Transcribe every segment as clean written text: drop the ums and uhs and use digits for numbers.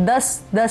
10-10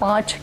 5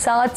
7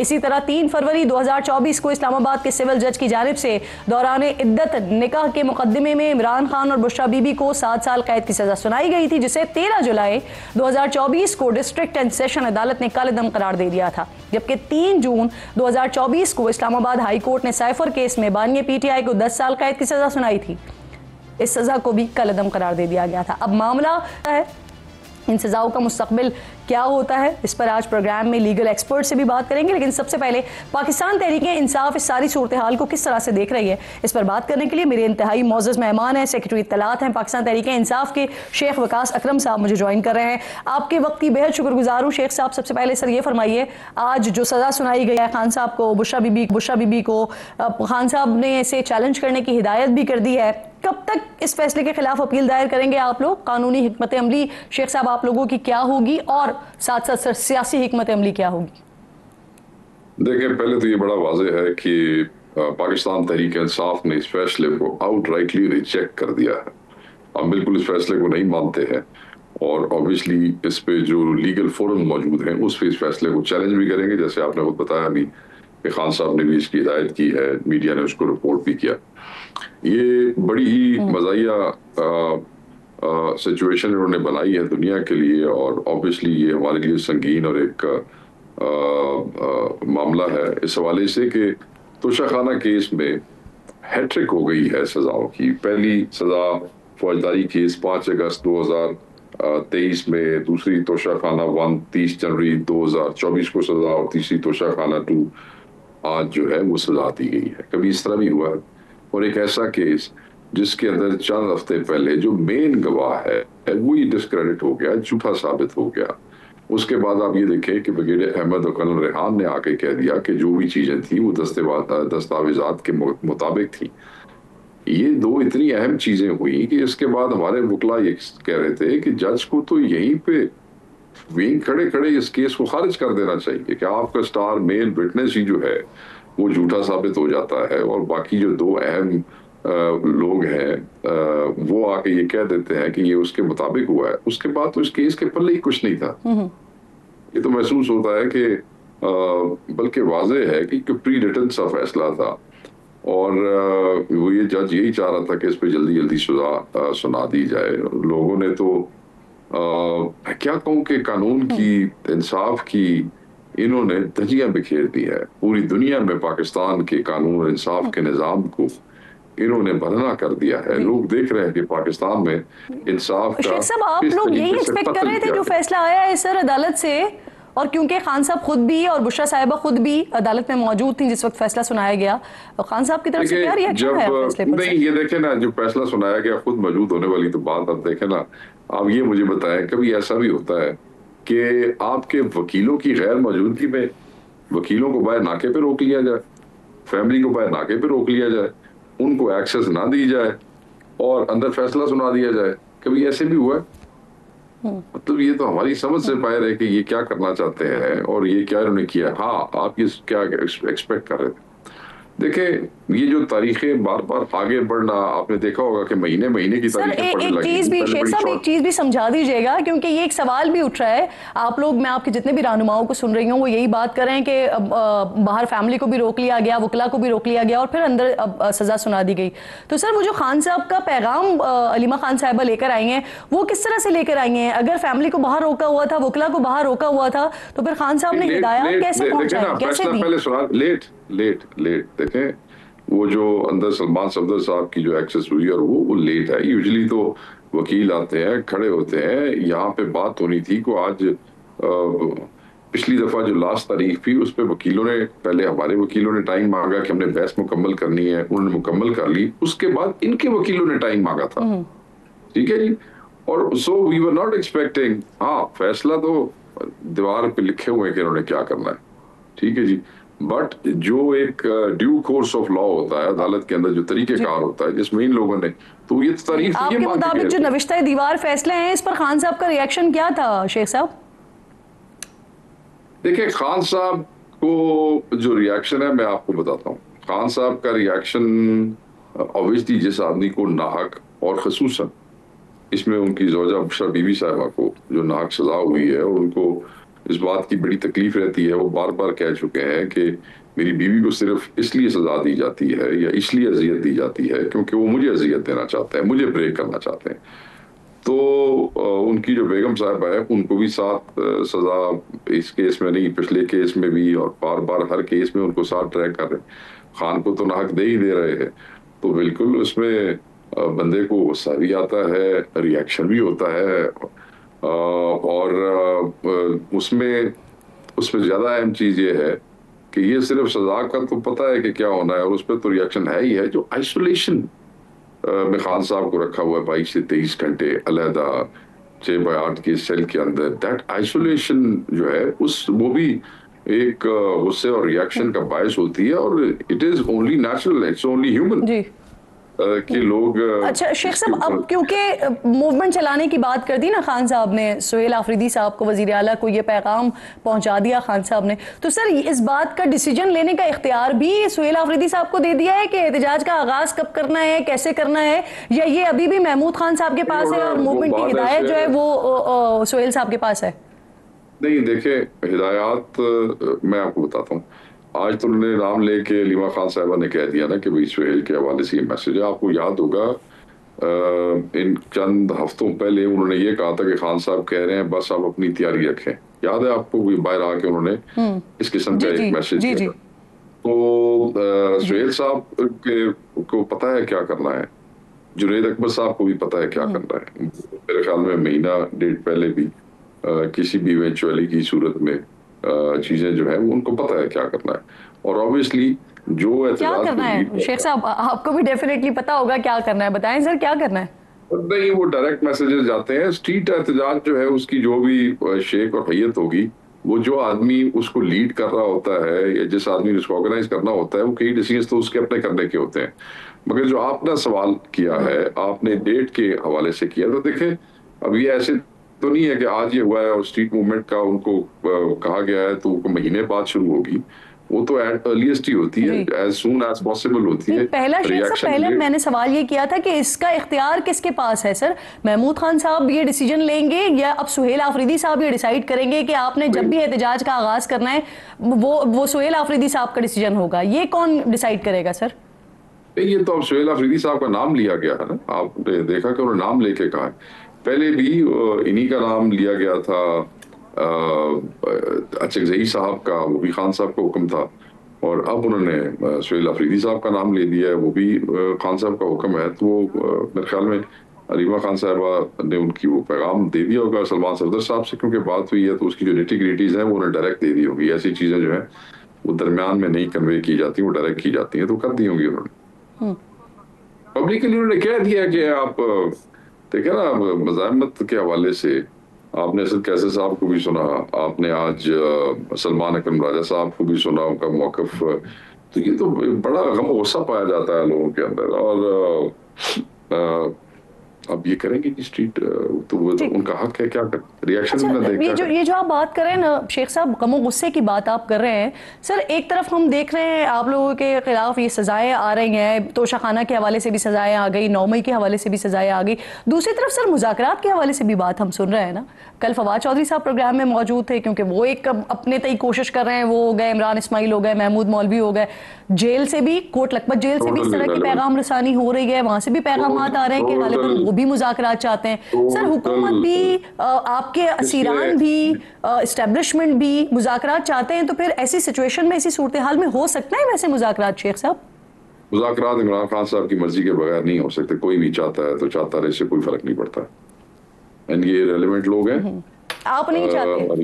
اسی طرح 3 فروری 2024 کو اسلام آباد کے سول جج کی جانب سے دوران عدت نکاح کے مقدمے میں عمران خان اور بشرا بی بی کو 7 سال قید کی سزا سنائی گئی تھی، جسے 13 جولائی 2024 کو ڈسٹرکٹ اینڈ سیشن عدالت نے کالعدم قرار دے دیا تھا، جبکہ 3 جون 2024 کو اسلام آباد ہائی کورٹ نے سائفر کیس میں بانی پی ٹی آئی کو 10 سال قید کی سزا سنائی تھی۔ اس سزا کو بھی کالعدم قرار دے دیا گیا تھا۔ اب معاملہ ہے ان سزاؤں کا مستقبل کیا ہوتا ہے، اس پر آج پروگرام میں لیگل ایکسپرٹ سے بھی بات کریں گے، لیکن سب سے پہلے پاکستان تحریک انصاف اس ساری صورتحال کو کس طرح سے دیکھ رہی ہے، اس پر بات کرنے کے لیے میرے انتہائی معزز مہمان ہیں، سیکرٹری اطلاعات ہیں پاکستان تحریک انصاف کے شیخ وقاص اکرم صاحب مجھے جوائن کر رہے ہیں۔ آپ کے وقت کی بہت شکر گزار ہوں شیخ صاحب۔ سب سے پہلے سر یہ فرمائیے، آج جو سزا سنائی گئی ہے خان صاحب کو، بشرا بی بی کو، خان صاحب نے اسے چیلنج کرنے کی ہدایت بھی کر دی ہے، کب تک اس فیصلے کے خلاف اپیل دائر کریں گے آپ لوگ؟ قانونی حکمت عملی شیخ صاحب آپ لوگوں کی کیا ہوگی اور ساتھ ساتھ سیاسی حکمت عملی کیا ہوگی؟ دیکھیں، پہلے تو یہ بڑا واضح ہے کہ پاکستان تحریک انصاف نے اس فیصلے کو آؤٹ رائٹلی ریجیکٹ کر دیا ہے۔ ہم بالکل اس فیصلے کو نہیں مانتے ہیں اور obviously اس پہ جو لیگل فورم موجود ہیں اس پہ اس فیصلے کو چیلنج بھی کریں گے، جیسے آپ نے خود بتایا ابھی کہ خان صاحب نے بھی اس کی ہدایت کی ہے، میڈیا نے اس کو رپورٹ بھی کیا۔ یہ بڑی ہی مزاحیہ سچویشن انہوں نے بنائی ہے دنیا کے لیے، اور obviously یہ ہمارے لیے سنگین اور ایک معاملہ ہے اس حوالے سے کہ توشہ خانہ کیس میں ہیٹرک ہو گئی ہے سزاؤں کی۔ پہلی سزا فوجداری کیس 5 اگست 2023 میں، دوسری توشہ خانہ 1 30 جنوری 2024 کو سزا، اور تیسری توشہ خانہ 2 آج جو ہے وہ سزا دی گئی ہے۔ کبھی اس طرح بھی ہوا ہے، اور ایک ایسا کیس جس کے اندر چند ہفتے پہلے جو مین گواہ ہے وہی ڈسکریڈٹ ہو گیا، جھوٹا ثابت ہو گیا۔ اس کے بعد آپ یہ دیکھیں کہ بریگیڈیئر احمد اور کرنل ریحان نے آ کے کہہ دیا کہ جو بھی چیزیں تھیں وہ دستاویزات کے مطابق تھیں۔ یہ دو اتنی اہم چیزیں ہوئی کہ اس کے بعد ہمارے وکلا یہ کہہ رہے تھے کہ جج کو تو یہیں پہ کھڑے کھڑے اس کیس کو خارج کر دینا چاہیے کہ آپ کا سٹار میل وٹنس ہی جو ہے وہ جھوٹا ثابت ہو جاتا ہے، اور باقی جو 2 اہم لوگ ہیں وہ آ کے یہ کہہ دیتے ہیں کہ یہ اس کے مطابق ہوا ہے۔ اس کے بعد تو اس کیس کے پلے ہی کچھ نہیں تھا۔ یہ تو محسوس ہوتا ہے کہ بلکہ واضح ہے کہ پری ریٹن سا فیصلہ تھا، اور وہ یہ جج یہی چاہ رہا تھا کہ اس پہ جلدی جلدی سزا سنا دی جائے۔ لوگوں نے تو کیا کہوں کہ قانون کی، انصاف کی انہوں نے دھجیاں بکھیر دی ہے۔ پوری دنیا میں پاکستان کے قانون اور انصاف کے نظام کو انہوں نے بدنا کر دیا ہے۔ لوگ دیکھ رہے ہیں کہ پاکستان میں انصاف کا شیخ صاحب آپ لوگ یہی ایکسپیکٹ کر رہے تھے جو فیصلہ آیا ہے سر عدالت سے، اور کیونکہ خان صاحب خود بھی اور بشرا صاحبہ خود بھی عدالت میں موجود تھیں جس وقت فیصلہ سنایا گیا، خان صاحب کی طرف سے کیا ریئیکشن ہے فیصلے پر؟ نہیں، یہ دیکھیں نا، جو فیصلہ سنایا گیا خود موجود ہونے والی تو بات اب دیکھیں نا، آپ یہ مجھے بتائیں کبھی ایسا بھی ہوتا ہے کہ آپ کے وکیلوں کی غیر موجودگی میں وکیلوں کو باہر ناکے پہ روک لیا جائے، فیملی کو باہر ناکے پہ روک لیا جائے، ان کو ایکسس نہ دی جائے اور اندر فیصلہ سنا دیا جائے؟ کبھی ایسے بھی ہوا ہے؟ مطلب یہ تو ہماری سمجھ سے باہر ہے کہ یہ کیا کرنا چاہتے ہیں اور یہ کیا انہوں نے کیا۔ ہاں، آپ یہ کیا ایکسپیکٹ کر رہے تھے؟ دیکھیں، یہ جو تاریخیں بار بار آگے بڑھنا، آپ نے دیکھا ہوگا کہ مہینے کی تاریخیں پڑھنے لگی۔ شیخ صاحب ایک چیز بھی سمجھا دیجیے گا، کیونکہ یہ ایک سوال بھی اٹھ رہا ہے، آپ لوگ، میں آپ کے جتنے بھی رہنماؤں کو سن رہی ہوں وہ یہی بات کر رہے ہیں کہ باہر فیملی کو بھی روک لیا گیا، وکلا کو بھی روک لیا گیا، اور پھر اندر سزا سنا دی گئی۔ تو سر وہ جو خان صاحب کا پیغام علیمہ خان صاحبہ لے کر آئی ہیں وہ کس طرح سے لے کر آئی ہیں؟ اگر فیملی کو باہر روکا ہوا تھا، وکلا کو باہر روکا ہوا تھا، تو پھر خان صاحب نے ہدایات کیسے پہنچائی، کیسے دی؟ لیٹ دیکھیں، وہ جو اندر سلمان صفدر صاحب کی جو ایکسس ہوئی اور وہ لیٹ ہے۔ یوزلی تو وکیل آتے ہیں، کھڑے ہوتے ہیں، یہاں پہ بات ہونی تھی کہ آج پچھلی دفعہ جو لاسٹ تاریخ تھی اس پہ وکیلوں نے، پہلے ہمارے وکیلوں نے ٹائم مانگا کہ ہم نے بحث مکمل کرنی ہے، انہوں نے مکمل کر لی، اس کے بعد ان کے وکیلوں نے ٹائم مانگا تھا، ٹھیک ہے جی۔ اور سو وی ور ناٹ ایکسپیکٹنگ، ہاں فیصلہ تو دیوار پہ لکھے ہوئے کہ انہوں نے کیا کرنا ہے، ٹھیک ہے جی، بٹ جو ایک ڈیو کورس آف لا ہوتا ہے عدالت کے اندر، جو طریقہ کار ہوتا ہے جس میں ان لوگوں نے تو یہ تعریف آپ کے مطابق جو نوشتہ دیوار فیصلے ہیں اس پر خان صاحب کا ریئیکشن کیا تھا شیخ صاحب؟ دیکھیں، خان صاحب کو جو ریئیکشن ہے میں آپ کو بتاتا ہوں۔ خان صاحب کا ریئیکشن obviously جس آدمی کو ناحق، اور خصوصاً اس میں ان کی زوجہ بشرا بی بی صاحبہ کو جو ناحق سزا ہوئی ہے اور ان کو اس بات کی بڑی تکلیف رہتی ہے. وہ بار بار کہہ چکے ہیں کہ میری بیوی کو صرف اس لیے سزا دی جاتی ہے یا اس لیے اذیت دی جاتی ہے کیونکہ وہ مجھے اذیت دینا چاہتے ہیں, مجھے بریک کرنا چاہتے ہیں. تو ان کی جو بیگم صاحبہ ہے ان کو بھی 7 سزا اس کیس میں نہیں, پچھلے کیس میں بھی, اور بار بار ہر کیس میں ان کو 7 ٹریک کر رہے ہیں. خان کو تو ناحق دے ہی دے رہے ہیں. تو بالکل اس میں بندے کو غصہ بھی آتا ہے, ریاکشن بھی ہوتا ہے, اور اس میں زیادہ اہم چیز یہ ہے کہ یہ صرف سزا کا تو پتہ ہے کہ کیا ہونا ہے, اور اس پہ تو ریاکشن ہے ہی ہے. جو آئسولیشن میں خان صاحب کو رکھا ہوا ہے 22 سے 23 گھنٹے علیحدہ 6x8 کے سیل کے اندر, دیٹ آئسولیشن جو ہے وہ بھی ایک غصے اور ریاکشن کا باعث ہوتی ہے, اور it is only natural, it's only human کہ لوگ. اچھا شیخ صاحب, اب کیونکہ موومنٹ چلانے کی بات کر دی نا خان صاحب نے, سہیل آفریدی صاحب کو, وزیر اعلیٰ کو یہ پیغام پہنچا دیا خان صاحب نے, تو سر اس بات کا ڈیسیجن لینے کا اختیار بھی سہیل آفریدی صاحب کو دے دیا ہے کہ احتجاج کا آغاز کب کرنا ہے, کیسے کرنا ہے, یا یہ ابھی بھی محمود خان صاحب کے پاس ہے اور موومنٹ کی ہدایت جو ہے وہ سہیل صاحب کے پاس ہے؟ نہیں دیکھیں, ہدایات میں آپ کو بتاتا ہوں. آج تو انہوں نے نام لے کے علیمہ خان صاحبہ نے کہہ دیا نا کہ بھائی سہیل کے حوالے سے یہ میسج ہے. آپ کو یاد ہوگا ان چند ہفتوں پہلے انہوں نے یہ کہا تھا کہ خان صاحب کہہ رہے ہیں بس آپ اپنی تیاری رکھیں. یاد ہے آپ کو, باہر آ کے انہوں نے اس قسم کا ایک میسج دیا. تو سہیل صاحب کو پتا ہے کیا کرنا ہے, جنید اکبر صاحب کو بھی پتا ہے کیا کرنا ہے. میرے خیال میں مہینہ 1.5 پہلے بھی کسی بھی ایونچولی کی صورت میں چیزیں جو ہیں ان کو پتا ہے کیا کرنا ہے. اور obviously جو کیا کرنا ہے شیخ صاحب, آپ کو بھی ڈیفینیٹلی پتا ہوگا کیا کرنا ہے, بتائیں سر کیا کرنا ہے. نہیں, وہ ڈائریکٹ میسیجز جاتے ہیں. اسٹریٹ احتجاج جو ہے اس کی جو بھی شیخ اور حیت ہوگی, وہ جو آدمی اس کو لیڈ کر رہا ہوتا ہے یا جس آدمی نے اس کو آرگنائز کرنا ہوتا ہے, وہ کئی ڈیسیجنز تو اس کے اپنے کرنے کے ہوتے ہیں. مگر جو آپ نے سوال کیا ہے, آپ نے ڈیٹ کے حوالے سے کیا, تو دیکھیں اب یہ ایسے تو نہیں ہے کہ آج یہ ہوا ہے اور اسٹریٹ موومنٹ کا ان کو کہا گیا ہے تو مہینے بعد شروع ہوگی. وہ تو ایٹ ارلیسٹ ہی ہوتی ہے, ایز سون ایز پاسبل ہوتی ہے. پہلے میں نے سوال یہ کیا تھا کہ اس کا اختیار کس کے پاس ہے سر؟ محمود خان صاحب یہ ڈیسیجن لیں گے یا اب سہیل آفریدی صاحب یہ ڈیسائیڈ کریں گے کہ آپ نے جب بھی احتجاج کا آغاز کرنا ہے وہ سہیل آفریدی صاحب کا ڈیسیجن ہوگا؟ یہ کون ڈیسائیڈ کرے گا سر؟ یہ تو اب سہیل آفریدی صاحب کا نام لیا گیا ہے نا, آپ نے دیکھا کہ انہوں نے نام لے کے کہا ہے. پہلے بھی انہی کا نام لیا گیا تھا, اچکزئی صاحب کا, وہ بھی خان صاحب کا حکم تھا, اور اب انہوں نے سہیل آفریدی صاحب کا نام لے دیا ہے, وہ بھی خان صاحب کا حکم ہے. تو وہ میرے خیال میں علیمہ خان صاحبہ نے ان کی وہ پیغام دے دیا ہوگا سلمان صفدر صاحب سے, کیونکہ بات ہوئی ہے تو اس کی جو نیٹی گریٹیز ہیں وہ انہیں ڈائریکٹ دے دی ہوگی. ایسی چیزیں جو ہیں وہ درمیان میں نہیں کنوے کی جاتی, وہ ڈائریکٹ کی جاتی ہیں, تو کر دی ہوں گی انہوں نے. پبلکلی انہوں نے کہہ دیا کہ آپ دیکھیں نا, مزاحمت کے حوالے سے آپ نے اسد کیسر صاحب کو بھی سنا, آپ نے آج سلمان اکرم راجہ صاحب کو بھی سنا, ان کا موقف. تو یہ تو بڑا غم و غصہ پایا جاتا ہے لوگوں کے اندر, اور اب یہ کریں گے کہ اسٹریٹ, تو وہ ان کا حق ہے, کیا ریاکشن. یہ جو آپ بات کر رہے ہیں نا شیخ صاحب, غم و غصے کی بات آپ کر رہے ہیں سر. ایک طرف ہم دیکھ رہے ہیں آپ لوگوں کے خلاف یہ سزائیں آ رہی ہیں, توشہ خانہ کے حوالے سے بھی سزائیں آ گئی, 9 مئی کے حوالے سے بھی سزائیں آ گئی. دوسری طرف سر مذاکرات کے حوالے سے بھی بات ہم سن رہے ہیں نا. کل فواد چودھری صاحب پروگرام میں موجود تھے, کیونکہ وہ ایک اپنے تئی کوشش کر رہے ہیں, وہ ہو گئے عمران اسماعیل, ہو گئے محمود مولوی, ہو گئے جیل سے بھی, کوٹ لکھپت جیل سے بھی اس طرح کی پیغام رسانی ہو رہی ہے, وہاں سے بھی پیغامات آ رہے ہیں کہ غالباً وہ بھی مذاکرات چاہتے ہیں. سر حکومت بھی, آپ کے اسیران بھی, اسٹیبلشمنٹ بھی مذاکرات چاہتے ہیں, تو پھر ایسی سچویشن میں, ایسی صورتحال میں ہو سکتا ہے ویسے مذاکرات شیخ صاحب؟ مذاکرات عمران خان صاحب کی مرضی کے بغیر نہیں ہو سکتے. کوئی بھی چاہتا ہے تو چاہتا رہے, اس سے کوئی فرق نہیں پڑتا. یہ ریلیونٹ لوگ ہیں, آپ نہیں چاہتے,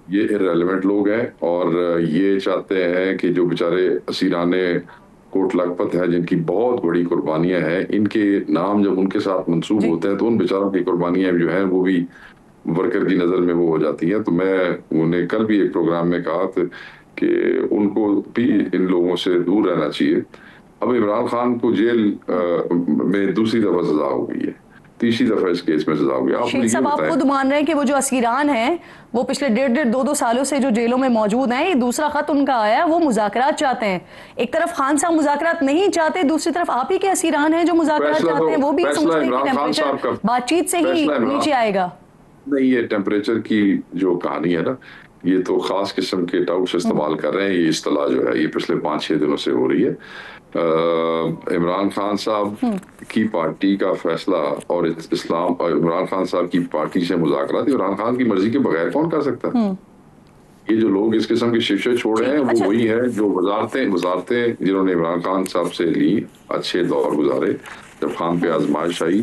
یہ ریلیونٹ لوگ ہیں, اور یہ چاہتے ہیں کہ جو بیچارے اسیران کوٹ لکھپت ہیں, جن کی بہت بڑی قربانیاں ہیں, ان کے نام جب ان کے ساتھ منسوب ہوتے ہیں تو ان بیچاروں کی قربانیاں جو ہیں وہ بھی ورکر کی نظر میں وہ ہو جاتی ہیں. تو میں انہیں کل بھی ایک پروگرام میں کہا تھا کہ ان کو بھی ان لوگوں سے دور رہنا چاہیے. اب عمران خان کو جیل میں دوسری دفعہ سزا ہو گئی ہے, تیسری دفعہ اس کیس میں سزا ہو گیا. شیخ صاحب آپ خود مان رہے ہیں کہ وہ جو اسیران ہیں وہ پچھلے 1.5-2 سالوں سے جو جیلوں میں موجود ہیں, یہ دوسرا خط ان کا آیا, وہ مذاکرات چاہتے ہیں. ایک طرف خان صاحب مذاکرات نہیں چاہتے, دوسری طرف آپ ہی کے اسیران ہیں جو مذاکرات چاہتے ہیں, وہ بھی سمجھتے ہیں کہ ٹیمپریچر بات چیت سے ہی نیچے آئے گا. نہیں یہ ٹیمپریچر کی جو کہانی ہے نا یہ تو خاص قسم کے ٹاؤٹس استعمال کر رہے ہیں. یہ اصطلاح جو ہے یہ پچھلے 5-6 دنوں سے ہو رہی ہے. عمران خان صاحب کی پارٹی کا فیصلہ اور عمران خان صاحب کی پارٹی سے مذاکرات عمران خان کی مرضی کے بغیر کون کر سکتا ہے؟ یہ جو لوگ اس قسم کی شیشے چھوڑ رہے ہیں وہ وہی ہے جو وزارتیں جنہوں نے عمران خان صاحب سے لی اچھے دور گزارے. جب خان پہ آزمائش آئی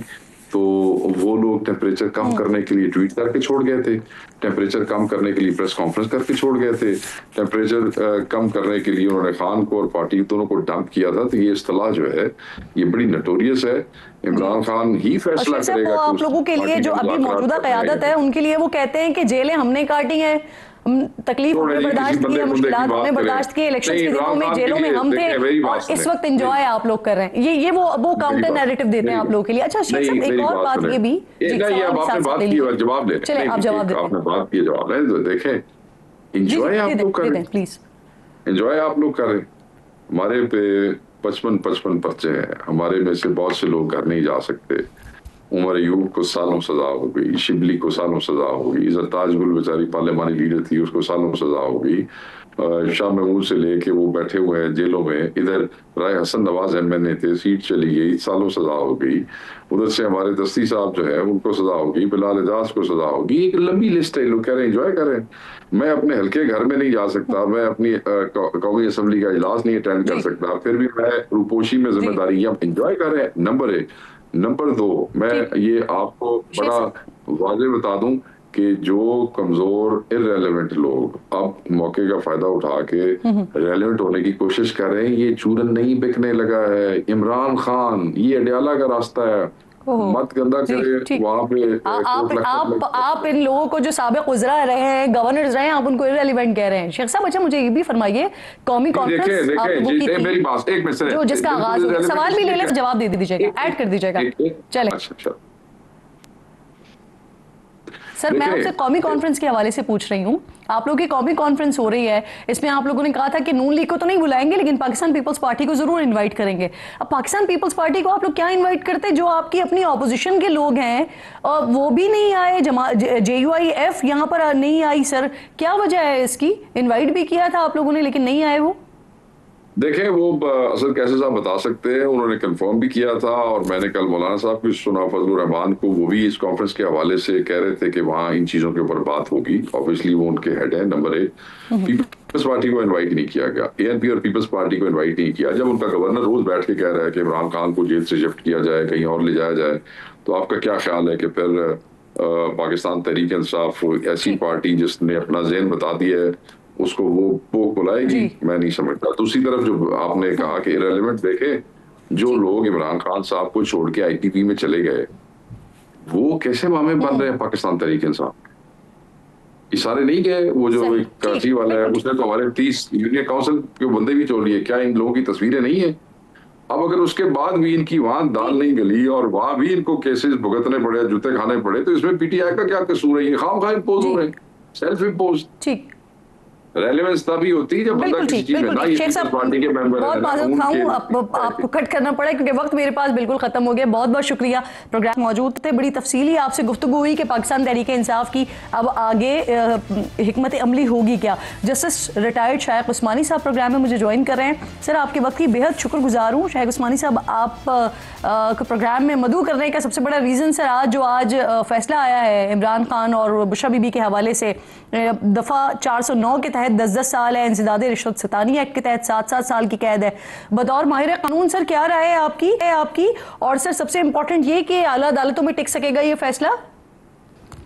تو وہ لوگ ٹیمپریچر کم کرنے کے لیے ٹویٹ کر کے چھوڑ گئے تھے, ٹیمپریچر کم کرنے کے لیے پریس کانفرنس کر کے چھوڑ گئے تھے, ٹیمپریچر کم کرنے کے لیے انہوں نے خان کو اور پارٹی دونوں کو ڈمپ کیا تھا. تو یہ اصطلاح جو ہے یہ بڑی نٹوریس ہے. عمران خان ہی فیصلہ کرے گا. آپ لوگوں کے لیے جو ابھی موجودہ قیادت ہے ان کے لیے وہ کہتے ہیں کہ جیلیں ہم نے کاٹی ہیں, تکلیف ہم نے برداشت کی ہے, مشکلات ہم نے برداشت کی, الیکشن کے دنوں میں جیلوں میں ہم تھے اور اس وقت انجوائے آپ لوگ کر رہے ہیں. یہ وہ کاؤنٹر نیریٹو دیتے ہیں آپ لوگوں کے لیے. اچھا شیخ صاحب ایک اور بات یہ بھی جواب لیں, چلیں آپ جواب دیں, آپ نے بات کی جواب لیں. دیکھیں انجوائے آپ لوگ کر رہے ہیں, پلیز انجوائے آپ لوگ کر رہے ہیں. ہمارے پہ 55 پرچے ہیں, ہمارے میں سے بہت سے لوگ گھر نہیں جا سکتے. عمر ایوب کو سالوں سزا ہو گئی, شبلی کو سالوں سزا ہو گئی, زرتاج گل بیچاری پارلیمانی لیڈر تھی اس کو سالوں سزا ہو گئی, شاہ محمود سے لے کے وہ بیٹھے ہوئے ہیں جیلوں میں. ادھر رائے حسن نواز MNA تھے, سیٹ چلی گئی, سالوں سزا ہو گئی. ادھر سے ہمارے دستی صاحب جو ہے ان کو سزا ہوگی, بلال اعجاز کو سزا ہوگی. ایک لمبی لسٹ ہے. لوگ کہہ رہے ہیں انجوائے کریں. میں اپنے ہلکے گھر میں نہیں جا سکتا, میں اپنی قومی اسمبلی کا اجلاس نہیں اٹینڈ کر سکتا, پھر بھی میں روپوشی میں ذمہ داری یا انجوائے کر رہے ہیں. نمبر 1. نمبر 2, میں یہ آپ کو بڑا واضح بتا دوں کہ جو کمزور irrelevant لوگ اب موقع کا فائدہ اٹھا کے ریلیونٹ ہونے کی کوشش کر رہے ہیں, یہ چورن نہیں بکنے لگا ہے. عمران خان یہ اڈیالہ کا راستہ ہے, مت گندا کرے وہاں پہ. آپ ان لوگوں کو جو سابق وزراء رہے ہیں, گورنرز رہے ہیں, آپ ان کو irrelevant کہہ رہے ہیں. شیخ صاحب اچھا مجھے یہ بھی فرمائیے, قومی کانفرنس میری بات ایک منٹ جو جس کا آغاز ہو, سوال بھی لے لیں جواب دے دیجیے گا, ایڈ کر دیجیے گا. چلیں سر میں آپ سے قومی کانفرنس کے حوالے سے پوچھ رہی ہوں. آپ لوگوں کی قومی کانفرنس ہو رہی ہے, اس میں آپ لوگوں نے کہا تھا کہ نون لیگ کو تو نہیں بلائیں گے لیکن پاکستان پیپلز پارٹی کو ضرور انوائٹ کریں گے. اب پاکستان پیپلز پارٹی کو آپ لوگ کیا انوائٹ کرتے جو آپ کی اپنی اپوزیشن کے لوگ ہیں اور وہ بھی نہیں آئے, JUIF یہاں پر نہیں آئی. سر کیا وجہ ہے اس کی؟ انوائٹ بھی کیا تھا آپ لوگوں نے لیکن نہیں آئے وہ. دیکھیں وہ اصل کیسے صاحب بتا سکتے ہیں, انہوں نے کنفرم بھی کیا تھا اور میں نے کل مولانا صاحب کو سنا, فضل الرحمان کو, وہ بھی اس کانفرنس کے حوالے سے کہہ رہے تھے کہ وہاں ان چیزوں کے اوپر بات ہوگی. آبویسلی وہ ان کے ہیڈ ہیں. نمبر 1, پیپلز پارٹی کو انوائٹ نہیں کیا گیا, ANP اور پیپلز پارٹی کو انوائٹ نہیں کیا. جب ان کا گورنر روز بیٹھ کے کہہ رہا ہے کہ عمران خان کو جیل سے شفٹ کیا جائے, کہیں اور لے جایا جائے, تو آپ کا کیا خیال ہے کہ پھر پاکستان تحریک انصاف ایسی پارٹی جس نے اپنا ذہن بتا دیا ہے اس کو وہ بلائے گی؟ میں نہیں سمجھتا. دوسری طرف جو آپ نے کہا کہ irrelevant, دیکھیں جو لوگ عمران خان صاحب کو چھوڑ کے ITP میں چلے گئے وہ کیسے مامے بن رہے ہیں پاکستان تحریک انصاف. یہ سارے نہیں گئے. وہ جو کراچی والا ہے اس نے تو ہمارے 30 یونین کاؤنسل کے بندے بھی چھوڑ لیے. کیا ان لوگوں کی تصویریں نہیں ہیں؟ اب اگر اس کے بعد بھی ان کی وہاں دال نہیں گلی اور وہاں بھی ان کو کیسز بھگتنے پڑے, جوتے کھانے پڑے, تو اس میں PTI کا کیا قصور ہے؟ یہ خام خواہ امپوز ہو رہے ہیں, سیلف امپوز. ٹھیک, ریلیونس تبھی ہوتی ہے جب بندہ کسی چیز میں نہ یہ پارٹی کے ممبر ہیں. بہت معذرت خواہوں آپ کو کٹ کرنا پڑا کیونکہ وقت میرے پاس بالکل ختم ہو گیا. بہت بہت شکریہ, پروگرام موجود تھے, بڑی تفصیلی آپ سے گفتگو ہوئی کہ پاکستان تحریک انصاف کی اب آگے حکمت عملی ہوگی کیا. جسٹس ریٹائرڈ شائق عثمانی صاحب پروگرام میں مجھے جوائن کر رہے ہیں. سر آپ کے وقت کی بہت شکر گزار ہوں. شائق عثمانی صاحب آپ کو پروگرام میں مدعو کرنے کا سب سے بڑا ریزن سر آج فیصلہ آیا ہے عمران خان اور بشرا بی بی کے حوالے سے. دفعہ 409 کے تحت 10 سال ہے, انسداد رشوت ستانی ایکٹ کے تحت 7 سال کی قید ہے. بطور ماہر قانون سر کیا رائے ہے آپ کی اور سر سب سے امپورٹنٹ یہ کہ اعلیٰ عدالتوں میں ٹک سکے گا یہ فیصلہ؟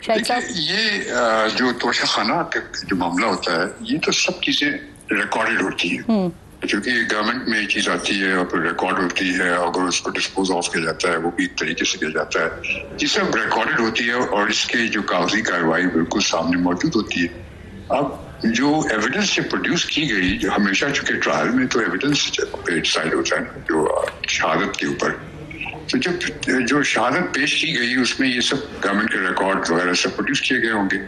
یہ جو توشہ خانہ کا جو معاملہ ہوتا ہے یہ تو سب چیزیں ریکارڈڈ ہوتی ہیں, کیونکہ گورنمنٹ میں یہ چیز آتی ہے اور پھر ریکارڈ ہوتی ہے, اگر اس کو ڈسپوز آف کیا جاتا ہے وہ بھی ایک طریقے سے کیا جاتا ہے. یہ سب ریکارڈڈ ہوتی ہے اور اس کے جو کاغذی کارروائی بالکل سامنے موجود ہوتی ہے. اب جو ایویڈنس سے پروڈیوس کی گئی, جو ہمیشہ چونکہ ٹرائل میں تو ایویڈنس پہ ڈیسائڈ ہوتا ہے جو شہادت کے اوپر, تو جب جو شہادت پیش کی گئی اس میں یہ سب گورنمنٹ کے ریکارڈ وغیرہ سب پروڈیوس کیے گئے ہوں گے.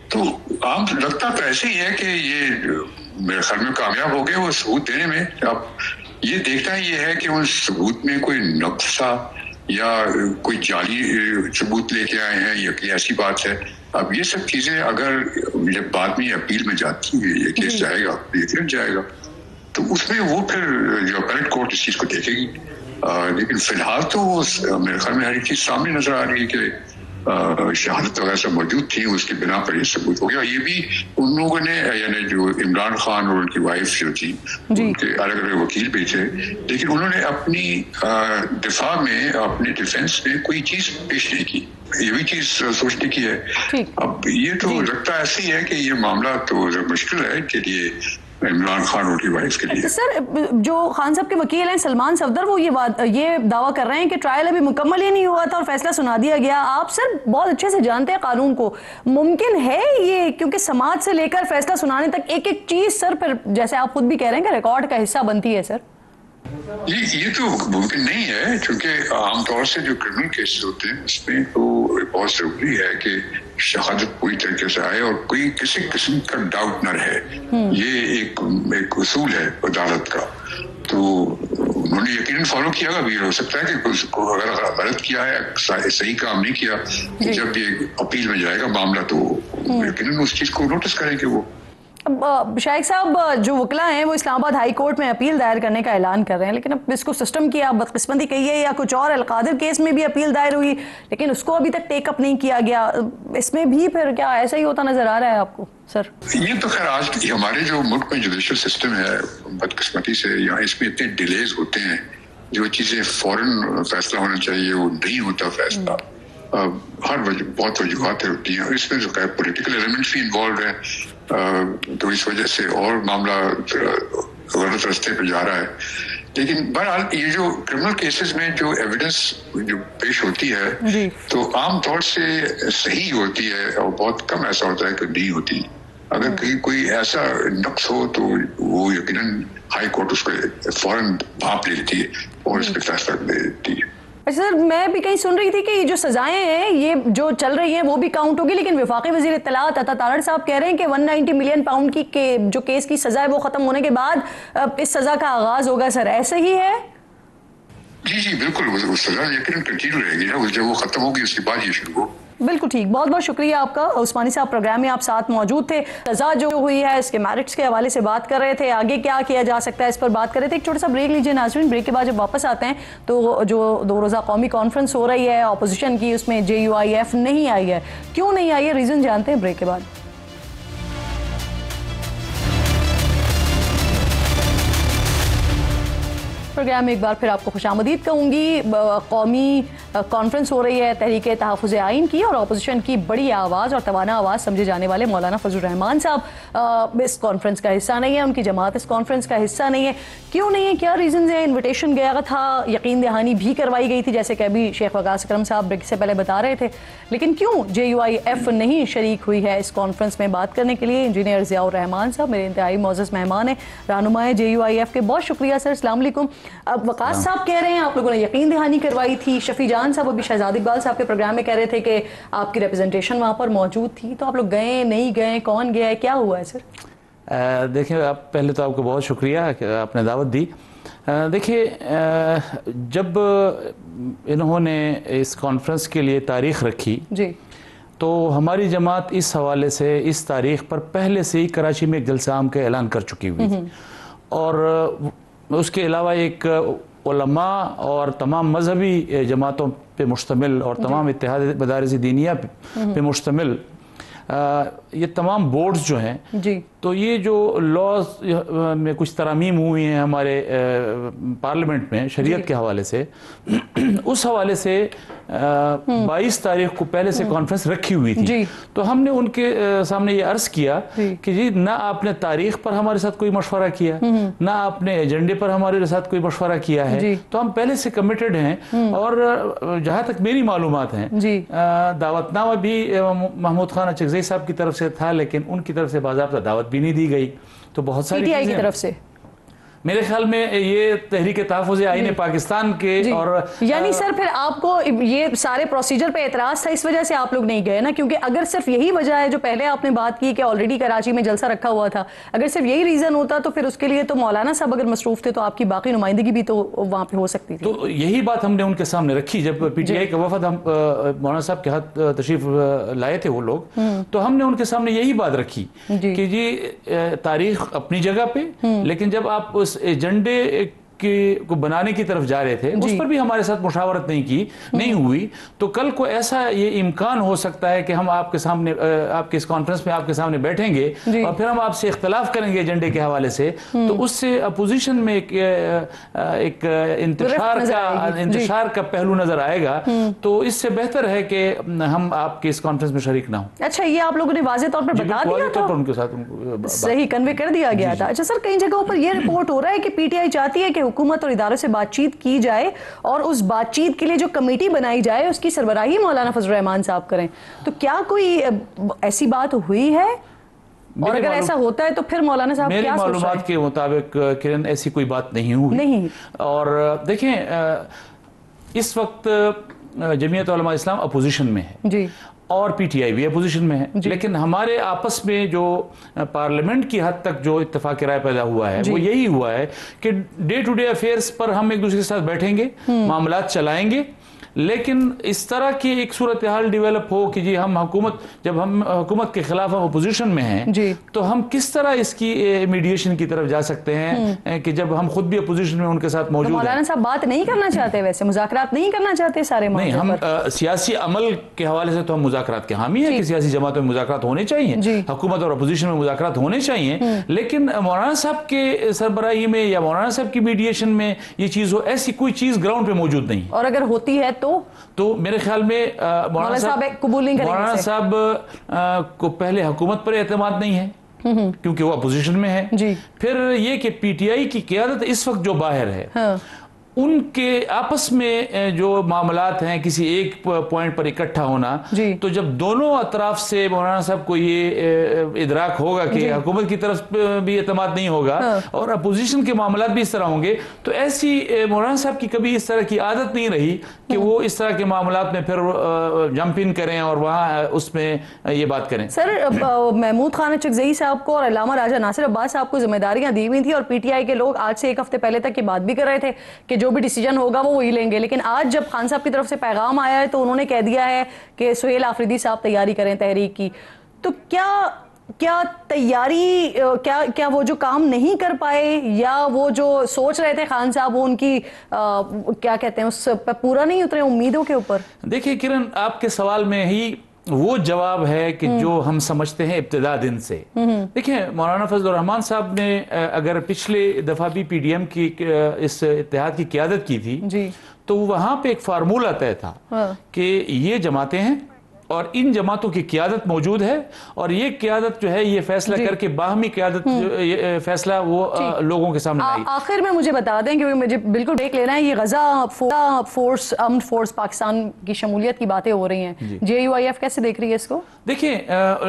تو عام لگتا تو ایسے ہی ہے کہ یہ میرے خیال میں کامیاب ہو گئے وہ ثبوت دینے میں. اب یہ دیکھنا یہ ہے کہ ان ثبوت میں کوئی نقص یا کوئی جعلی ثبوت لے کے آئے ہیں یا کوئی ایسی بات ہے اب یہ سب چیزیں اگر جب بعد میں اپیل میں جاتی ہے یہ کیس جائے گا یقیناً جائے گا تو اس میں وہ پھر جو اپیلٹ کورٹ اس چیز کو دیکھے گی. لیکن فی الحال تو میرے خیال میں ہر ایک چیز سامنے نظر آ رہی ہے کہ شہادت وغیرہ سب موجود تھی, اس کی بنا پر یہ ثبوت ہو گیا. یہ بھی ان لوگوں نے یعنی جو عمران خان اور ان کی وائف جو تھی ان کے الگ الگ وکیل بھی تھے, لیکن انہوں نے اپنی دفاع میں اپنے ڈیفینس میں کوئی چیز پیش نہیں کی. یہ بھی چیز سوچنے کی ہے. اب یہ تو لگتا ایسے ہی ہے کہ یہ معاملہ تو مشکل ہے کے لیے عمران خان اور کی وائف کے لیے. سر جو خان صاحب کے وکیل ہیں سلمان صفدر وہ یہ دعویٰ کر رہے ہیں کہ ٹرائل ابھی مکمل ہی نہیں ہوا تھا اور فیصلہ سنا دیا گیا. آپ سر بہت اچھے سے جانتے ہیں قانون کو, ممکن ہے یہ کیونکہ سماعت سے لے کر فیصلہ سنانے تک ایک ایک چیز سر پھر جیسے آپ خود بھی کہہ رہے ہیں کہ ریکارڈ کا حصہ بنتی ہے سر؟ یہ تو ممکن نہیں ہے کیونکہ عام طور سے جو کرمنل کیسز ہوتے ہیں اس میں تو بہت ضروری ہے کہ شہادت پوری طریقے سے آئے اور کوئی کسی قسم کا ڈاؤٹ نہ رہے. یہ ایک اصول ہے عدالت کا, تو انہوں نے یقیناً فالو کیا گا بھی. ہو سکتا ہے کہ اگر غلط کیا ہے صحیح کام نہیں کیا, جب یہ اپیل میں جائے گا معاملہ تو یقیناً اس چیز کو نوٹس کریں کہ وہ. اب شائخ صاحب جو وکلا ہیں وہ اسلام آباد ہائی کورٹ میں اپیل دائر کرنے کا اعلان کر رہے ہیں, لیکن اب اس کو سسٹم کی آپ بدقسمتی کہیے یا کچھ اور, القادر کیس میں بھی اپیل دائر ہوئی لیکن اس کو ابھی تک ٹیک اپ نہیں کیا گیا. اس میں بھی پھر کیا ایسا ہی ہوتا نظر آ رہا ہے آپ کو سر؟ یہ تو خیر آج ہمارے جو ملک میں جوڈیشل سسٹم ہے بدقسمتی سے یہاں اس میں اتنے ڈیلیز ہوتے ہیں, جو چیزیں فوراً فیصلہ ہونا چاہیے وہ نہیں ہوتا فیصلہ. ہر بہت وجوہات ہوتی ہیں, اس میں جو ہے پولیٹیکل ایلیمنٹس بھی انوالوڈ ہیں, تو اس وجہ سے اور معاملہ غلط راستے پہ جا رہا ہے. لیکن بہرحال یہ جو کرمنل کیسز میں جو ایویڈنس جو پیش ہوتی ہے تو عام طور سے صحیح ہوتی ہے اور بہت کم ایسا ہوتا ہے کہ نہیں ہوتی. اگر کہیں کوئی ایسا نقص ہو تو وہ یقیناً ہائی کورٹ اس کو فوراً بھانپ لیتی ہے اور اس پہ فیصلہ دے دیتی ہے. اچھا سر, میں بھی کہیں سن رہی تھی کہ یہ جو سزائیں ہیں یہ جو چل رہی ہیں وہ بھی کاؤنٹ ہوگی, لیکن وفاقی وزیر اطلاعات عطا تارڑ صاحب کہہ رہے ہیں کہ 190 ملین پاؤنڈ کی جو کیس کی سزا ہے وہ ختم ہونے کے بعد اس سزا کا آغاز ہوگا. سر ایسے ہی ہے؟ جی بالکل, وہ سزا یقیناً کنٹینیو رہے گی نا, جب وہ ختم ہوگی اس کے بعد یہ شروع ہو. بالکل ٹھیک, بہت بہت شکریہ آپ کا. عثمانی صاحب پروگرام میں آپ ساتھ موجود تھے, سزا جو ہوئی ہے اس کے میرٹس کے حوالے سے بات کر رہے تھے, آگے کیا کیا جا سکتا ہے اس پر بات کر رہے تھے. ایک چھوٹا سا بریک لیجیے ناظرین, بریک کے بعد جب واپس آتے ہیں تو جو 2 روزہ قومی کانفرنس ہو رہی ہے اپوزیشن کی, اس میں JUIF نہیں آئی ہے. کیوں نہیں آئی ہے, ریزن جانتے ہیں بریک کے بعد. پروگرام میں ایک بار پھر آپ کو خوش آمدید کہوں گی. قومی کانفرنس ہو رہی ہے تحریک تحفظ آئین کی, اور اپوزیشن کی بڑی آواز اور توانا آواز سمجھے جانے والے مولانا فضل الرحمان صاحب اس کانفرنس کا حصہ نہیں ہے, ان کی جماعت اس کانفرنس کا حصہ نہیں ہے. کیوں نہیں ہے, کیا ریزنز ہیں؟ انویٹیشن گیا تھا, یقین دہانی بھی کروائی گئی تھی جیسے کہ ابھی شیخ وقاص اکرم صاحب بریک سے پہلے بتا رہے تھے, لیکن کیوں JUIF نہیں شریک ہوئی ہے اس کانفرنس میں؟ بات کرنے کے لیے انجینئر ضیاء الرحمان صاحب میرے انتہائی معزز مہمان ہیں, رہنمائے JUIF کے. بہت شکریہ سر, السلام علیکم. اب وقاص صاحب کہہ رہے ہیں آپ لوگوں نے یقین دہانی کروائی تھی, شفیع جان صاحب ابھی شہزاد اقبال صاحب کے پروگرام میں کہہ رہے تھے کہ آپ کی ریپرزنٹیشن وہاں پر موجود تھی, تو آپ لوگ گئے نہیں گئے, کون گیا ہے, کیا ہوا ہے سر؟ دیکھیں آپ پہلے تو آپ کو بہت شکریہ کہ آپ نے دعوت دی. دیکھیں جب انہوں نے اس کانفرنس کے لیے تاریخ رکھی جی تو ہماری جماعت اس حوالے سے اس تاریخ پر پہلے سے ہی کراچی میں ایک جلسہ عام کا اعلان کر چکی ہوئی تھی, اور اس کے علاوہ ایک علماء اور تمام مذہبی جماعتوں پہ مشتمل اور تمام اتحاد مدارس دینیہ پہ مشتمل یہ تمام بورڈز جو ہیں جی, تو یہ جو لاز میں کچھ ترامیم ہوئی ہیں ہمارے پارلیمنٹ میں شریعت کے حوالے سے, اس حوالے سے 22 تاریخ کو پہلے سے کانفرنس رکھی ہوئی تھی. تو ہم نے ان کے سامنے یہ عرض کیا کہ جی نہ آپ نے تاریخ پر ہمارے ساتھ کوئی مشورہ کیا, نہ آپ نے ایجنڈے پر ہمارے ساتھ کوئی مشورہ کیا ہے, تو ہم پہلے سے کمیٹڈ ہیں. اور جہاں تک میری معلومات ہیں دعوت نامہ بھی محمود خان اچکزئی صاحب کی طرف سے تھا, لیکن ان کی طرف سے باضابطہ دعوت بھی نہیں دی گئی. تو بہت ساری PTI کی طرف سے میرے خیال میں یہ تحریک تحفظ آئین پاکستان کے اور یعنی سر پھر آپ کو یہ سارے پروسیجر پہ اعتراض تھا، اس وجہ سے آپ لوگ نہیں گئے نا؟ کیونکہ اگر صرف یہی وجہ ہے جو پہلے آپ نے بات کی کہ آلریڈی کراچی میں جلسہ رکھا ہوا تھا، اگر صرف یہی ریزن ہوتا تو پھر اس کے لیے تو مولانا صاحب اگر مصروف تھے تو آپ کی باقی نمائندگی بھی تو وہاں پہ ہو سکتی تھی. تو یہی بات ہم نے ان کے سامنے رکھی جب پی ٹی آئی کا وفد ہم مولانا صاحب کے ہاتھ تشریف لائے تھے وہ لوگ، تو ہم نے ان کے سامنے یہی بات رکھی کہ جی تاریخ اپنی جگہ پہ، لیکن جب آپ اس ایجنڈے کو بنانے کی طرف جا رہے تھے اس پر بھی ہمارے ساتھ مشاورت نہیں ہوئی، تو کل کو ایسا یہ امکان ہو سکتا ہے کہ ہم آپ کے سامنے آپ کے اس کانفرنس میں آپ کے سامنے بیٹھیں گے اور پھر ہم آپ سے اختلاف کریں گے ایجنڈے کے حوالے سے، تو اس سے اپوزیشن میں ایک انتشار کا پہلو نظر آئے گا. تو اس سے بہتر ہے کہ ہم آپ کے اس کانفرنس میں شریک نہ ہوں. اچھا، یہ آپ لوگوں نے واضح طور پر بتا دیا تھا، ان کے ساتھ صحیح کنوے کر دیا گیا تھا. اچھا سر، کئی جگہوں پر یہ رپورٹ ہو رہا ہے کہ پی ٹی آئی چاہتی ہے کہ حکومت اور اداروں سے بات چیت کی جائے اور اس بات چیت کے لیے جو کمیٹی بنائی جائے اس کی سربراہی مولانا فضل الرحمان صاحب کریں. تو کیا کوئی ایسی بات ہوئی ہے؟ اور اگر ایسا ہوتا ہے تو پھر مولانا صاحب کیا سوچ رہے ہیں؟ میری معلومات کے مطابق کرن ایسی کوئی بات نہیں ہوئی. اور دیکھیں اس وقت جمعیت علماء اسلام اپوزیشن میں ہے جی، اور پی ٹی آئی بھی اپوزیشن میں ہے، لیکن ہمارے آپس میں جو پارلیمنٹ کی حد تک جو اتفاق رائے پیدا ہوا ہے وہ یہی ہوا ہے کہ ڈے ٹو ڈے افیئرس پر ہم ایک دوسرے کے ساتھ بیٹھیں گے، معاملات چلائیں گے، لیکن اس طرح کی ایک صورتحال ڈیولپ ہو کہ جی ہم جب ہم حکومت کے خلاف ہم اپوزیشن میں ہیں تو ہم کس طرح اس کی میڈیشن کی طرف جا سکتے ہیں کہ جب ہم خود بھی اپوزیشن میں ان کے ساتھ موجود ہیں. مولانا صاحب بات نہیں کرنا چاہتے، ویسے مذاکرات نہیں کرنا چاہتے سارے نہیں، ہم سیاسی عمل کے حوالے سے تو ہم مذاکرات کے حامی ہیں کہ سیاسی جماعتوں میں مذاکرات ہونے چاہیے، حکومت اور اپوزیشن میں مذاکرات ہونے چاہیے، لیکن مولانا صاحب کے سربراہی میں یا مولانا صاحب کی میڈیشن میں یہ چیز ہو، ایسی کوئی چیز گراؤنڈ پہ موجود نہیں. اور اگر ہوتی ہے تو میرے خیال میں مولانا صاحب قبول نہیں کریں گے. مولانا صاحب کو پہلے حکومت پر اعتماد نہیں ہے کیونکہ وہ اپوزیشن میں ہے، پھر یہ کہ پی ٹی آئی کی قیادت اس وقت جو باہر ہے ان کے آپس میں جو معاملات ہیں کسی ایک پوائنٹ پر اکٹھا ہونا، تو جب دونوں اطراف سے مولانا صاحب کو یہ ادراک ہوگا کہ حکومت کی طرف بھی اعتماد نہیں ہوگا اور اپوزیشن کے معاملات بھی اس طرح ہوں گے، تو ایسی مولانا صاحب کی کبھی اس طرح کی عادت نہیں رہی کہ وہ اس طرح کے معاملات میں پھر جمپ ان کریں اور وہاں اس میں یہ بات کریں. سر، محمود خان چکزئی صاحب کو اور علامہ راجہ ناصر عباس صاحب کو ذمہ داریاں دی ہوئی تھیں اور پی ٹی آئی کے لوگ آج سے ایک ہفتے پہلے تک یہ بات بھی کر رہے تھے کہ جو بھی ڈیسیجن ہوگا وہ وہی لیں گے، لیکن آج جب خان صاحب کی طرف سے پیغام آیا ہے تو انہوں نے کہہ دیا ہے کہ سہیل آفریدی صاحب تیاری کریں تحریک کی. تو کیا تیاری کیا وہ جو کام نہیں کر پائے یا وہ جو سوچ رہے تھے خان صاحب وہ ان کی کیا کہتے ہیں اس پہ پورا نہیں اترے امیدوں کے اوپر؟ دیکھیں کرن، آپ کے سوال میں ہی وہ جواب ہے کہ جو ہم سمجھتے ہیں ابتدا دن سے. دیکھیں، مولانا فضل الرحمان صاحب نے اگر پچھلے دفعہ بھی پی ڈی ایم کی اس اتحاد کی قیادت کی تھی تو وہاں پہ ایک فارمولہ طے تھا کہ یہ جماعتیں ہیں اور ان جماعتوں کی قیادت موجود ہے اور یہ قیادت جو ہے یہ فیصلہ کر کے باہمی قیادت فیصلہ وہ لوگوں کے سامنے آئی. آخر میں مجھے بتا دیں کیونکہ مجھے بالکل بریک لینا ہے، یہ غزہ فورس امن فورس پاکستان کی شمولیت کی باتیں ہو رہی ہیں، جے یو آئی ایف کیسے دیکھ رہی ہے اس کو؟ دیکھیں،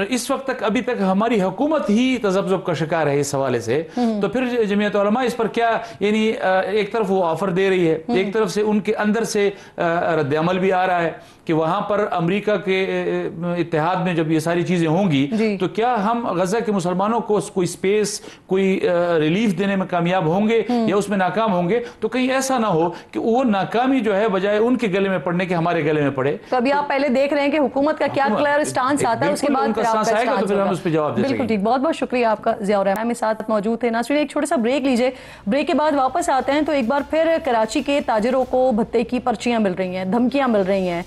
اس وقت تک ابھی تک ہماری حکومت ہی تذبذب کا شکار ہے اس حوالے سے، تو پھر جمعیت علماء اس پر کیا، یعنی ایک طرف وہ آفر دے رہی ہے، ایک طرف سے ان کے اندر سے رد عمل بھی آ رہا ہے کہ وہاں پر امریکہ کے اتحاد میں جب یہ ساری چیزیں ہوں گی تو کیا ہم غزہ کے مسلمانوں کو کوئی سپیس، کوئی ریلیف دینے میں کامیاب ہوں گے یا اس میں ناکام ہوں گے؟ تو کہیں ایسا نہ ہو کہ وہ ناکامی جو ہے بجائے ان کے گلے میں پڑنے کے ہمارے گلے میں پڑے. تو ابھی آپ پہلے دیکھ رہے ہیں کہ حکومت کا کیا کلیئر سٹانس آتا ہے، اس کے بعد ہم اس پہ جواب دے سکیں. بالکل ٹھیک، بہت بہت شکریہ آپ کا. ضیاء الرحمان میرے ساتھ موجود تھے. ناظرین، ایک چھوٹا سا بریک لیجئے، بریک کے بعد واپس آتے ہیں تو ایک بار پھر کراچی کے تاجروں کو بھتے کی پرچیاں مل رہی ہیں، دھمکیاں مل رہی ہیں،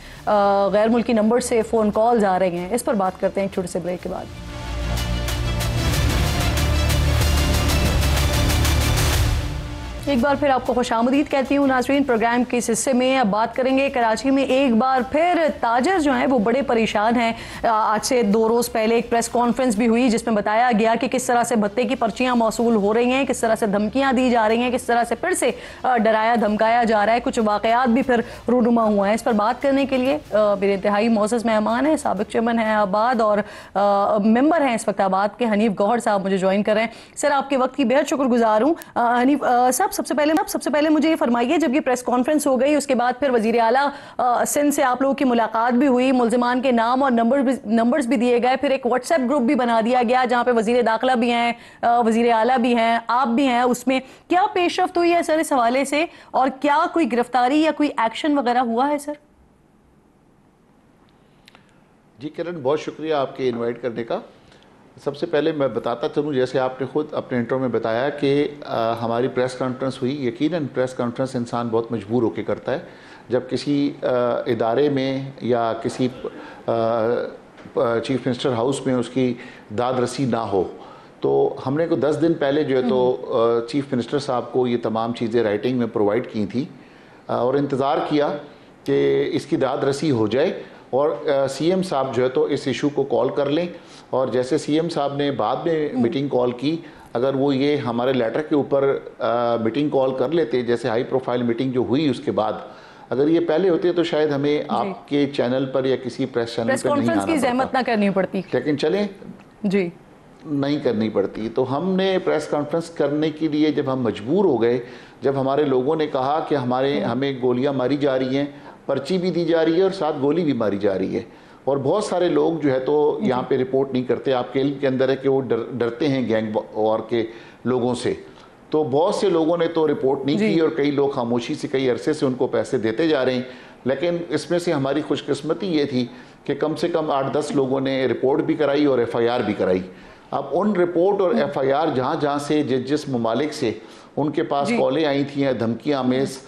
غیر ملکی نمبر سے فون کالز آ رہے ہیں، اس پر بات کرتے ہیں ایک چھوٹے سے بریک کے بعد. ایک بار پھر آپ کو خوش آمدید کہتی ہوں ناظرین پروگرام کے اس حصے میں. اب بات کریں گے کراچی میں ایک بار پھر تاجر جو ہیں وہ بڑے پریشان ہیں. آج سے 2 روز پہلے ایک پریس کانفرنس بھی ہوئی جس میں بتایا گیا کہ کس طرح سے بھتے کی پرچیاں موصول ہو رہی ہیں, کس طرح سے دھمکیاں دی جا رہی ہیں, کس طرح سے پھر سے ڈرایا دھمکایا جا رہا ہے. کچھ واقعات بھی پھر رونما ہوا ہیں. اس پر بات کرنے کے لیے میرے انتہائی معزز مہمان ہیں, سابق چیئرمین ہیں آباد اور ممبر ہیں اس وقت آباد کے, حنیف گوہر صاحب مجھے جوائن کر رہے ہیں. سر آپ کے وقت کی بہت شکر گزار ہوں. حنیف صاحب سب سے پہلے مجھے یہ فرمائیے, جب یہ پریس کانفرنس ہو گئی اس کے بعد پھر وزیر اعلیٰ سندھ سے آپ لوگوں کی ملاقات بھی ہوئی, ملزمان کے نام اور نمبرز بھی دیے گئے, پھر ایک واٹس ایپ گروپ بھی بنا دیا گیا جہاں پہ وزیر داخلہ بھی ہیں, وزیر اعلیٰ بھی ہیں, آپ بھی ہیں. اس میں کیا پیش رفت ہوئی ہے سر اس حوالے سے, اور کیا کوئی گرفتاری یا کوئی ایکشن وغیرہ ہوا ہے سر؟ جی کرن, بہت شکریہ آپ کے انوائٹ کرنے کا. سب سے پہلے میں بتاتا چلوں, جیسے آپ نے خود اپنے انٹرو میں بتایا کہ ہماری پریس کانفرنس ہوئی. یقیناً پریس کانفرنس انسان بہت مجبور ہو کے کرتا ہے جب کسی ادارے میں یا کسی چیف منسٹر ہاؤس میں اس کی داد رسی نہ ہو. تو ہم نے کو 10 دن پہلے جو ہے تو چیف منسٹر صاحب کو یہ تمام چیزیں رائٹنگ میں پرووائڈ کی تھیں اور انتظار کیا کہ اس کی داد رسی ہو جائے اور سی ایم صاحب جو ہے تو اس ایشو کو کال کر لیں. اور جیسے سی ایم صاحب نے بعد میں میٹنگ کال کی, اگر وہ یہ ہمارے لیٹر کے اوپر میٹنگ کال کر لیتے, جیسے ہائی پروفائل میٹنگ جو ہوئی اس کے بعد, اگر یہ پہلے ہوتے تو شاید ہمیں آپ کے چینل پر یا کسی پریس چینل پر نہیں آنا کی زحمت نہ کرنی پڑتی, لیکن چلیں جی نہیں کرنی پڑتی. تو ہم نے پریس کانفرنس کرنے کے لیے جب ہم مجبور ہو گئے, جب ہمارے لوگوں نے کہا کہ ہمیں گولیاں ماری جا رہی ہیں, پرچی بھی دی جا رہی ہے اور ساتھ گولی بھی ماری جا رہی ہے, اور بہت سارے لوگ جو ہے تو یہاں پہ رپورٹ نہیں کرتے. آپ کے علم کے اندر ہے کہ وہ ڈرتے ہیں گینگ وار کے لوگوں سے. تو بہت سے لوگوں نے تو رپورٹ نہیں کی اور کئی لوگ خاموشی سے کئی عرصے سے ان کو پیسے دیتے جا رہے ہیں. لیکن اس میں سے ہماری خوش قسمتی یہ تھی کہ کم سے کم 8-10 لوگوں نے رپورٹ بھی کرائی اور ایف آئی آر بھی کرائی. اب ان رپورٹ اور ایف آئی آر جہاں سے جس ممالک سے ان کے پاس کالیں آئی تھیں, دھمکیاں آمیز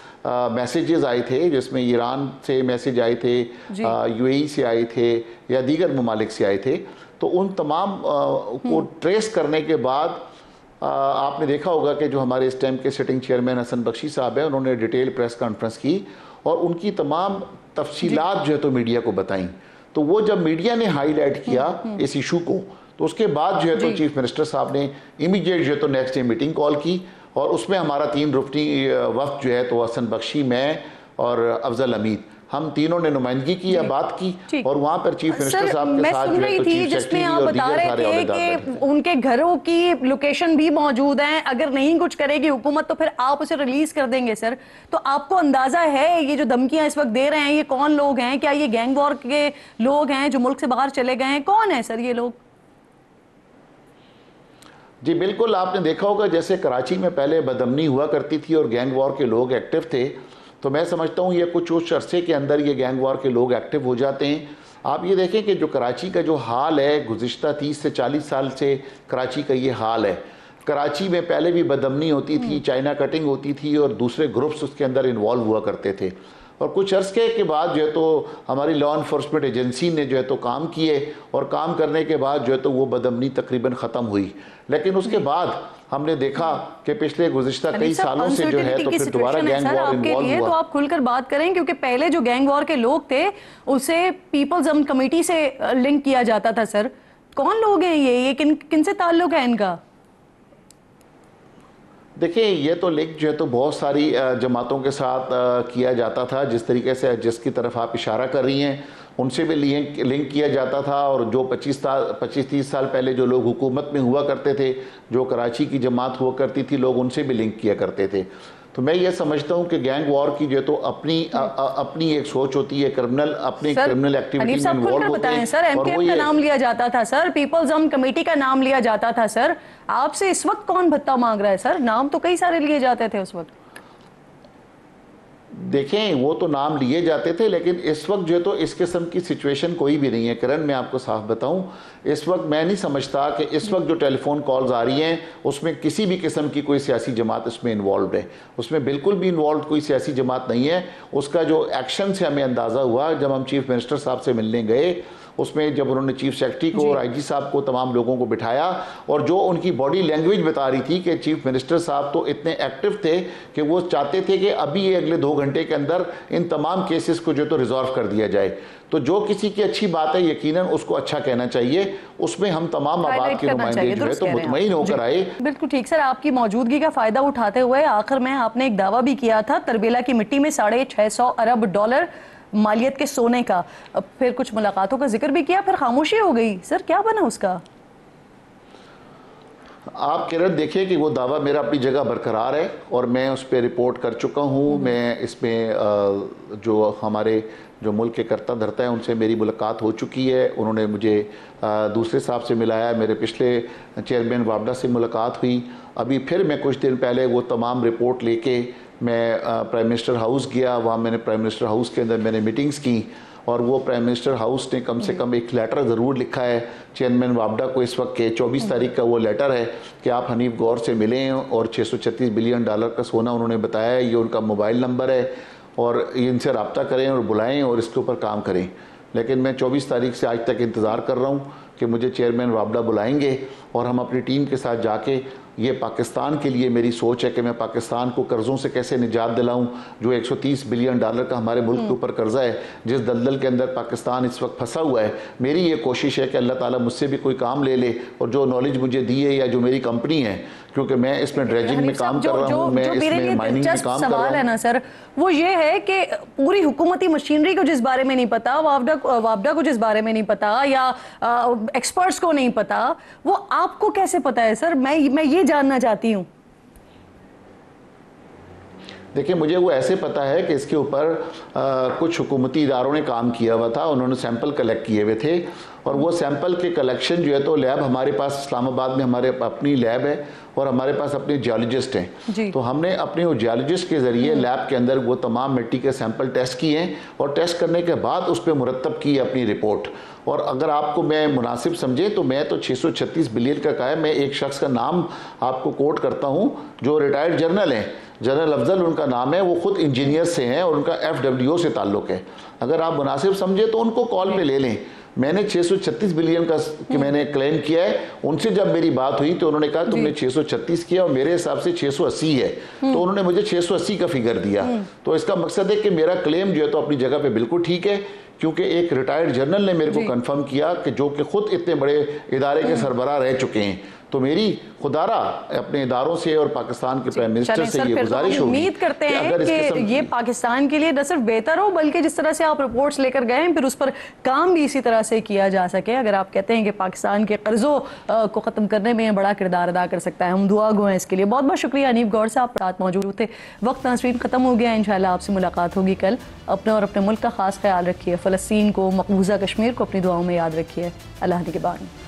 میسیجز آئے تھے, جس میں ایران سے میسیج آئے تھے, یو اے ای سے آئے تھے یا دیگر ممالک سے آئے تھے, تو ان تمام کو ٹریس کرنے کے بعد آپ نے دیکھا ہوگا کہ جو ہمارے اس ٹائم کے سٹنگ چیئرمین حسن بخشی صاحب ہیں, انہوں نے ڈیٹیل پریس کانفرنس کی اور ان کی تمام تفصیلات جو ہے تو میڈیا کو بتائیں. تو وہ جب میڈیا نے ہائی لائٹ کیا اس ایشو کو, تو اس کے بعد جو ہے تو چیف منسٹر صاحب نے امیڈیٹ جو ہے تو نیکسٹ ڈے میٹنگ کال کی, اور اس میں ہمارا 3 رکنی وفد جو ہے تو حسن بخشی, میں اور افضل حمید, ہم تینوں نے نمائندگی کی یا بات کی, اور وہاں پر چیف منسٹر صاحب کے ساتھ جو ہے تو چیف سیکرٹری اور دیگر سارے عہدیدار بیٹھے. ان کے گھروں کی لوکیشن بھی موجود ہیں, اگر نہیں کچھ کرے گی حکومت تو پھر آپ اسے ریلیز کر دیں گے سر. تو آپ کو اندازہ ہے یہ جو دھمکیاں اس وقت دے رہے ہیں یہ کون لوگ ہیں؟ کیا یہ گینگ وار کے لوگ ہیں جو ملک سے باہر چلے گئے ہیں؟ کون ہیں سر یہ لوگ؟ جی بالکل, آپ نے دیکھا ہوگا جیسے کراچی میں پہلے بدامنی ہوا کرتی تھی اور گینگ وار کے لوگ ایکٹیو تھے, تو میں سمجھتا ہوں یہ کچھ عرصے کے اندر یہ گینگ وار کے لوگ ایکٹیو ہو جاتے ہیں. آپ یہ دیکھیں کہ جو کراچی کا جو حال ہے گزشتہ 30 سے 40 سال سے کراچی کا یہ حال ہے. کراچی میں پہلے بھی بدامنی ہوتی تھی, چائنا کٹنگ ہوتی تھی اور دوسرے گروپس اس کے اندر انوالو ہوا کرتے تھے, اور کچھ عرصے کے بعد جو ہے تو ہماری لا انفورسمنٹ ایجنسی نے جو ہے تو کام کیے, اور کام کرنے کے بعد جو ہے تو وہ بدامنی تقریباً ختم ہوئی. لیکن اس کے بعد ہم نے دیکھا کہ پچھلے گزشتہ کئی سالوں سے جو ہے تو پھر دوبارہ گینگ وار انوالو ہوا. تو آپ کھل کر بات کریں, کیونکہ پہلے جو گینگ وار کے لوگ تھے اسے پیپلز امن کمیٹی سے لنک کیا جاتا تھا. سر کون لوگ ہیں یہ کن سے تعلق ہے ان کا؟ دیکھیں یہ تو لنک جو ہے تو بہت ساری جماعتوں کے ساتھ کیا جاتا تھا, جس طریقے سے جس کی طرف آپ اشارہ کر رہی ہیں ان سے بھی لنک کیا جاتا تھا, اور جو 25-30 سال پہلے جو لوگ حکومت میں ہوا کرتے تھے, جو کراچی کی جماعت ہوا کرتی تھی, لوگ ان سے بھی لنک کیا کرتے تھے. تو میں یہ سمجھتا ہوں کہ گینگ وار کی جو ہے تو اپنی ایک سوچ ہوتی ہے, اپنی کرمنل ایکٹیویٹی میں انوالو ہوتے ہیں. سر ایم کے کا نام لیا جاتا تھا سر, پیپلز امن کمیٹی کا نام لیا جاتا تھا سر. آپ سے اس وقت کون بھتہ مانگ رہا ہے سر؟ نام تو کئی سارے لیے جاتے تھے اس وقت. دیکھیں وہ تو نام لیے جاتے تھے, لیکن اس وقت جو ہے تو اس قسم کی سچویشن کوئی بھی نہیں ہے. کرن میں آپ کو صاف بتاؤں, اس وقت میں نہیں سمجھتا کہ اس وقت جو ٹیلی فون کالز آ رہی ہیں اس میں کسی بھی قسم کی کوئی سیاسی جماعت اس میں انوالوڈ ہے. اس میں بالکل بھی انوالوڈ کوئی سیاسی جماعت نہیں ہے. اس کا جو ایکشن سے ہمیں اندازہ ہوا جب ہم چیف منسٹر صاحب سے ملنے گئے, اس میں جب انہوں نے چیف سیکرٹری کو اور IG صاحب کو تمام لوگوں کو بٹھایا اور جو ان کی باڈی لینگویج بتا رہی تھی کہ چیف منسٹر صاحب تو اتنے ایکٹیو تھے کہ وہ چاہتے تھے کہ ابھی یہ اگلے 2 گھنٹے کے اندر ان تمام کیسز کو جو تو ریزالو کر دیا جائے. تو جو کسی کی اچھی بات ہے یقیناً اس کو اچھا کہنا چاہیے, اس میں ہم تمام آباد کے نمائندے جو ہے تو مطمئن ہو کر آئے. بالکل ٹھیک سر, آپ کی موجودگی کا فائدہ اٹھاتے ہوئے آخر میں آپ نے ایک دعویٰ بھی کیا تھا تربیلا کی مٹی میں $650 ارب مالیت کے سونے کا, پھر کچھ ملاقاتوں کا ذکر بھی کیا, پھر خاموشی ہو گئی. سر کیا بنا اس کا؟ آپ کرن دیکھیں کہ وہ دعویٰ میرا اپنی جگہ برقرار ہے اور میں اس پہ رپورٹ کر چکا ہوں. میں اس میں جو ہمارے جو ملک کے کرتا دھرتا ہے ان سے میری ملاقات ہو چکی ہے. انہوں نے مجھے دوسرے صاحب سے ملایا, میرے پچھلے چیئرمین وابڈا سے ملاقات ہوئی. ابھی پھر میں کچھ دن پہلے وہ تمام رپورٹ لے کے میں پرائم منسٹر ہاؤس گیا. وہاں میں نے پرائم منسٹر ہاؤس کے اندر میں نے میٹنگز کی اور وہ پرائم منسٹر ہاؤس نے کم سے کم ایک لیٹر ضرور لکھا ہے چیئرمین وابڈا کو اس وقت کے 24 تاریخ کا وہ لیٹر ہے کہ آپ حنیف گور سے ملیں اور $636 بلین کا سونا انہوں نے بتایا ہے, یہ ان کا موبائل نمبر ہے اور ان سے رابطہ کریں اور بلائیں اور اس کے اوپر کام کریں. لیکن میں 24 تاریخ سے آج تک انتظار کر رہا ہوں کہ مجھے چیئرمین وابڈا بلائیں گے اور ہم اپنی ٹیم کے ساتھ جا کے, یہ پاکستان کے لیے میری سوچ ہے کہ میں پاکستان کو قرضوں سے کیسے نجات دلاؤں. جو $130 بلین کا ہمارے ملک کے اوپر قرضہ ہے, جس دلدل کے اندر پاکستان اس وقت پھنسا ہوا ہے, میری یہ کوشش ہے کہ اللہ تعالیٰ مجھ سے بھی کوئی کام لے لے اور جو نالج مجھے دی ہے یا جو میری کمپنی ہے, کیونکہ میں اس میں ڈریجنگ میں کام کر رہا ہوں, میں اس میں مائننگ میں کام کر رہا ہوں. سوال ہے نا سر, وہ یہ ہے کہ پوری حکومتی مشینری کو جس بارے میں نہیں پتا, وابڈا کو جس بارے میں نہیں پتا یا ایکسپرٹس کو نہیں پتا, وہ آپ کو کیسے پتا ہے سر؟ میں یہ جاننا چاہتی ہوں. دیکھیں مجھے وہ ایسے پتا ہے کہ اس کے اوپر کچھ حکومتی اداروں نے کام کیا ہوا تھا, انہوں نے سیمپل کلیکٹ کیے ہوئے تھے اور وہ سیمپل کے کلیکشن جو ہے تو لیب ہمارے پاس اسلام آباد میں ہمارے اپنی لیب ہے اور ہمارے پاس اپنے جیولوجسٹ ہیں. تو ہم نے اپنے جیولوجسٹ کے ذریعے لیب کے اندر وہ تمام مٹی کے سیمپل ٹیسٹ کیے ہیں اور ٹیسٹ کرنے کے بعد اس پہ مرتب کی اپنی رپورٹ. اور اگر آپ کو میں مناسب سمجھے تو میں تو $636 بلین کا کہا ہے. میں ایک شخص کا نام آپ کو کوٹ کرتا ہوں جو ریٹائرڈ جنرل ہیں, جنرل افضل ان کا نام ہے, وہ خود انجینئر سے ہیں اور ان کا FWO سے تعلق ہے. اگر آپ مناسب سمجھے تو ان کو کال پہ لے لیں. میں نے 636 بلین کا کہ میں نے کلیم کیا ہے, ان سے جب میری بات ہوئی تو انہوں نے کہا تم نے 636 کیا اور میرے حساب سے 680 ہے, تو انہوں نے مجھے 680 کا فگر دیا. تو اس کا مقصد ہے کہ میرا کلیم جو ہے تو اپنی جگہ پہ بالکل ٹھیک ہے, کیونکہ ایک ریٹائرڈ جنرل نے میرے کو کنفرم کیا کہ جو کہ خود اتنے بڑے ادارے کے سربراہ رہ چکے ہیں. تو میری خدارہ اپنے اداروں سے اور پاکستان کے پرائم منسٹر سے یہ گزارش ہوگی, امید کرتے ہیں کہ یہ پاکستان کے لیے نہ صرف بہتر ہو بلکہ جس طرح سے آپ رپورٹس لے کر گئے ہیں پھر اس پر کام بھی اسی طرح سے کیا جا سکے. اگر آپ کہتے ہیں کہ پاکستان کے قرضوں کو ختم کرنے میں بڑا کردار ادا کر سکتا ہے, ہم دعا گو ہیں اس کے لیے. بہت بہت شکریہ حنیف گور صاحب, ساتھ موجود تھے. وقت ناظرین ختم ہو گیا, انشاءاللہ آپ سے ملاقات ہوگی کل. اپنے اور اپنے ملک کا خاص خیال رکھیے, فلسطین کو, مقبوضہ کشمیر کو اپنی دعاؤں میں یاد رکھیے. اللہ نگہبان.